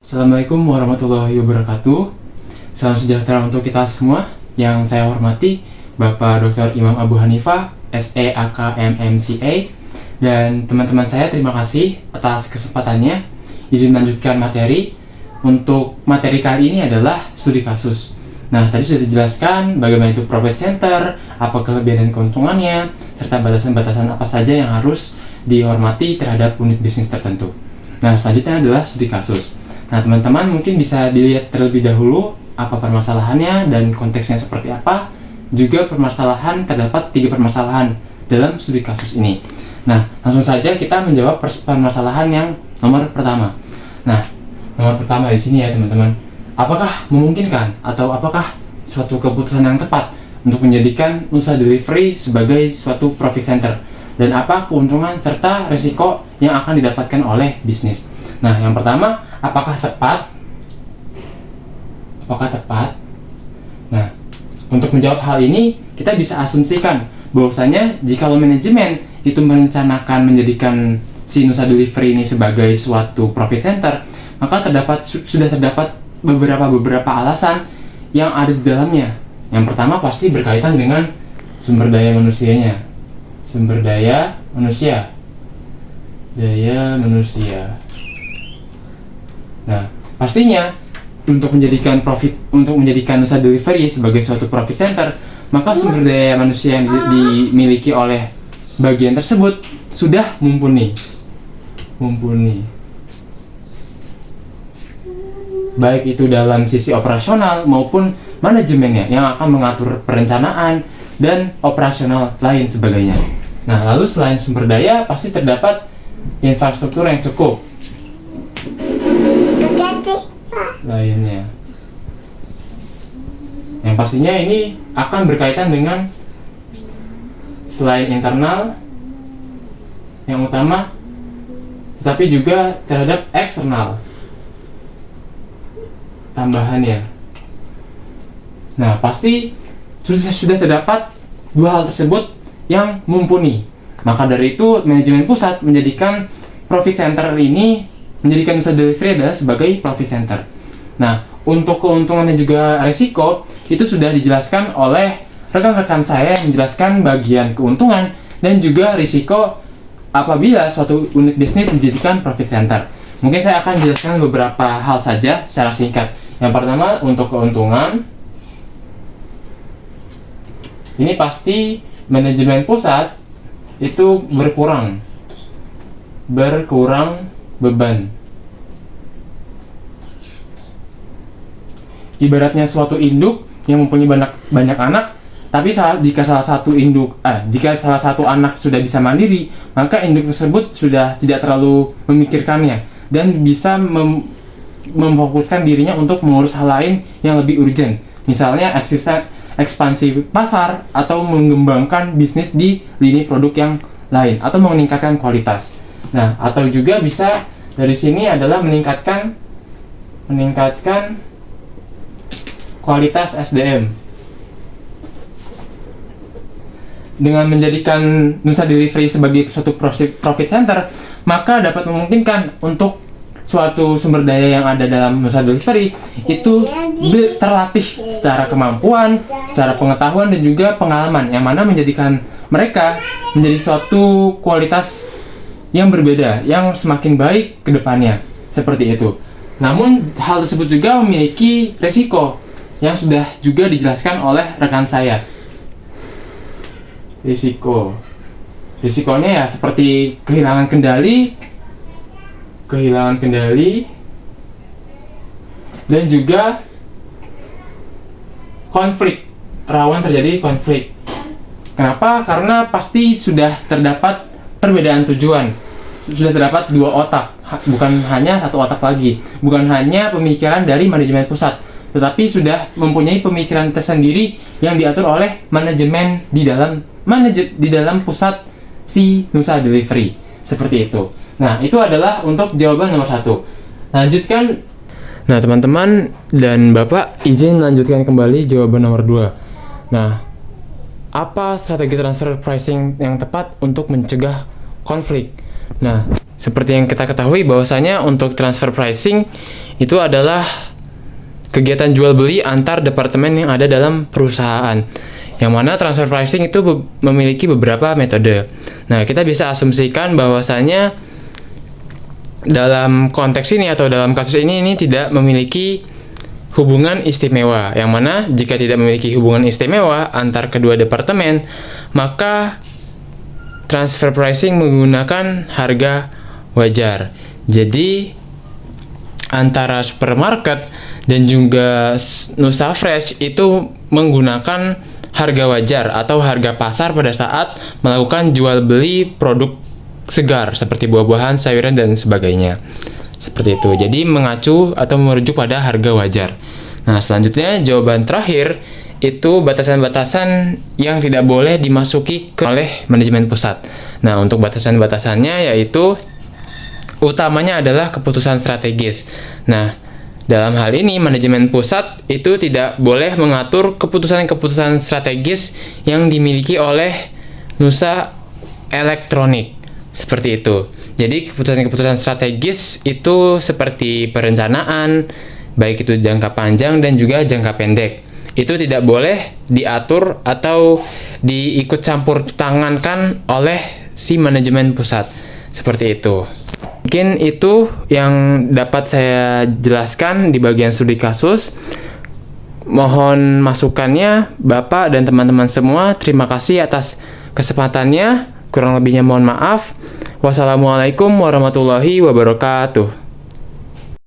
Assalamualaikum warahmatullahi wabarakatuh. Salam sejahtera untuk kita semua. Yang saya hormati Bapak Dr. Imam Abu Hanifah, SE AKMMCA, dan teman-teman saya, terima kasih atas kesempatannya. Izin melanjutkan materi. Untuk materi kali ini adalah studi kasus. Nah, tadi sudah dijelaskan bagaimana itu profit center, apa kelebihan dan keuntungannya, serta batasan-batasan apa saja yang harus dihormati terhadap unit bisnis tertentu. Nah, selanjutnya adalah studi kasus. Nah, teman-teman mungkin bisa dilihat terlebih dahulu apa permasalahannya dan konteksnya seperti apa. Juga permasalahan, terdapat 3 permasalahan dalam studi kasus ini. Nah, langsung saja kita menjawab permasalahan yang nomor pertama. Nah, nomor pertama di sini ya teman-teman. Apakah memungkinkan atau apakah suatu keputusan yang tepat untuk menjadikan Nusa Delivery sebagai suatu profit center? Dan apa keuntungan serta risiko yang akan didapatkan oleh bisnis? Nah, yang pertama, apakah tepat? Apakah tepat? Nah, untuk menjawab hal ini, kita bisa asumsikan bahwasanya jika manajemen itu merencanakan menjadikan si Nusa Delivery ini sebagai suatu profit center, maka sudah terdapat beberapa alasan yang ada di dalamnya. Yang pertama pasti berkaitan dengan sumber daya manusianya. Sumber daya manusia. Daya manusia. Nah, pastinya untuk menjadikan Nusa Delivery sebagai suatu profit center, maka sumber daya manusia yang dimiliki oleh bagian tersebut sudah mumpuni. Baik itu dalam sisi operasional maupun manajemennya yang akan mengatur perencanaan dan operasional lain sebagainya. Nah, lalu selain sumber daya pasti terdapat infrastruktur yang cukup lainnya. Yang pastinya ini akan berkaitan dengan selain internal yang utama, tetapi juga terhadap eksternal tambahannya. Nah, pasti sudah terdapat 2 hal tersebut yang mumpuni. Maka dari itu, manajemen pusat menjadikan profit center ini, menjadikan Nusa Delivery adalah sebagai profit center. Nah, untuk keuntungan dan juga risiko, itu sudah dijelaskan oleh rekan-rekan saya yang menjelaskan bagian keuntungan dan juga risiko apabila suatu unit bisnis dijadikan profit center. Mungkin saya akan jelaskan beberapa hal saja secara singkat. Yang pertama, untuk keuntungan, ini pasti manajemen pusat itu berkurang beban. Ibaratnya suatu induk yang mempunyai banyak anak, tapi jika salah satu anak sudah bisa mandiri, maka induk tersebut sudah tidak terlalu memikirkannya dan bisa memfokuskan dirinya untuk mengurus hal lain yang lebih urgent. Misalnya ekspansi pasar atau mengembangkan bisnis di lini produk yang lain atau meningkatkan kualitas. Nah, atau juga bisa dari sini adalah meningkatkan kualitas SDM. Dengan menjadikan Nusa Delivery sebagai suatu profit center, maka dapat memungkinkan untuk suatu sumber daya yang ada dalam Nusa Delivery itu terlatih secara kemampuan, secara pengetahuan dan juga pengalaman, yang mana menjadikan mereka menjadi suatu kualitas yang berbeda, yang semakin baik ke depannya, seperti itu. Namun hal tersebut juga memiliki resiko yang sudah juga dijelaskan oleh rekan saya. Risikonya ya seperti kehilangan kendali dan juga rawan terjadi konflik. Kenapa? Karena pasti sudah terdapat perbedaan tujuan, sudah terdapat 2 otak, bukan hanya 1 otak lagi, bukan hanya pemikiran dari manajemen pusat, tetapi sudah mempunyai pemikiran tersendiri yang diatur oleh manajemen di dalam pusat si Nusa Delivery, seperti itu. Nah, itu adalah untuk jawaban nomor 1. Lanjutkan. Nah, teman-teman dan Bapak, izin lanjutkan kembali jawaban nomor 2. Nah, apa strategi transfer pricing yang tepat untuk mencegah konflik? Nah, seperti yang kita ketahui bahwasanya untuk transfer pricing itu adalah kegiatan jual beli antar departemen yang ada dalam perusahaan. Yang mana transfer pricing itu memiliki beberapa metode. Nah, kita bisa asumsikan bahwasanya dalam konteks ini atau dalam kasus ini tidak memiliki hubungan istimewa. Yang mana jika tidak memiliki hubungan istimewa antar kedua departemen, maka transfer pricing menggunakan harga wajar. Jadi antara supermarket dan juga Nusa Fresh itu menggunakan harga wajar atau harga pasar pada saat melakukan jual beli produk segar seperti buah-buahan, sayuran dan sebagainya. Seperti itu. Jadi mengacu atau merujuk pada harga wajar. Nah, selanjutnya jawaban terakhir itu batasan-batasan yang tidak boleh dimasuki oleh manajemen pusat. Nah, untuk batasan-batasannya yaitu utamanya adalah keputusan strategis. Nah, dalam hal ini manajemen pusat itu tidak boleh mengatur keputusan-keputusan strategis yang dimiliki oleh Nusa Elektronik. Seperti itu. Jadi keputusan-keputusan strategis itu seperti perencanaan, baik itu jangka panjang dan juga jangka pendek. Itu tidak boleh diatur atau diikut campur tangankan oleh si manajemen pusat. Seperti itu. Mungkin itu yang dapat saya jelaskan di bagian studi kasus. Mohon masukannya Bapak dan teman-teman semua. Terima kasih atas kesempatannya. Kurang lebihnya mohon maaf. Wassalamualaikum warahmatullahi wabarakatuh.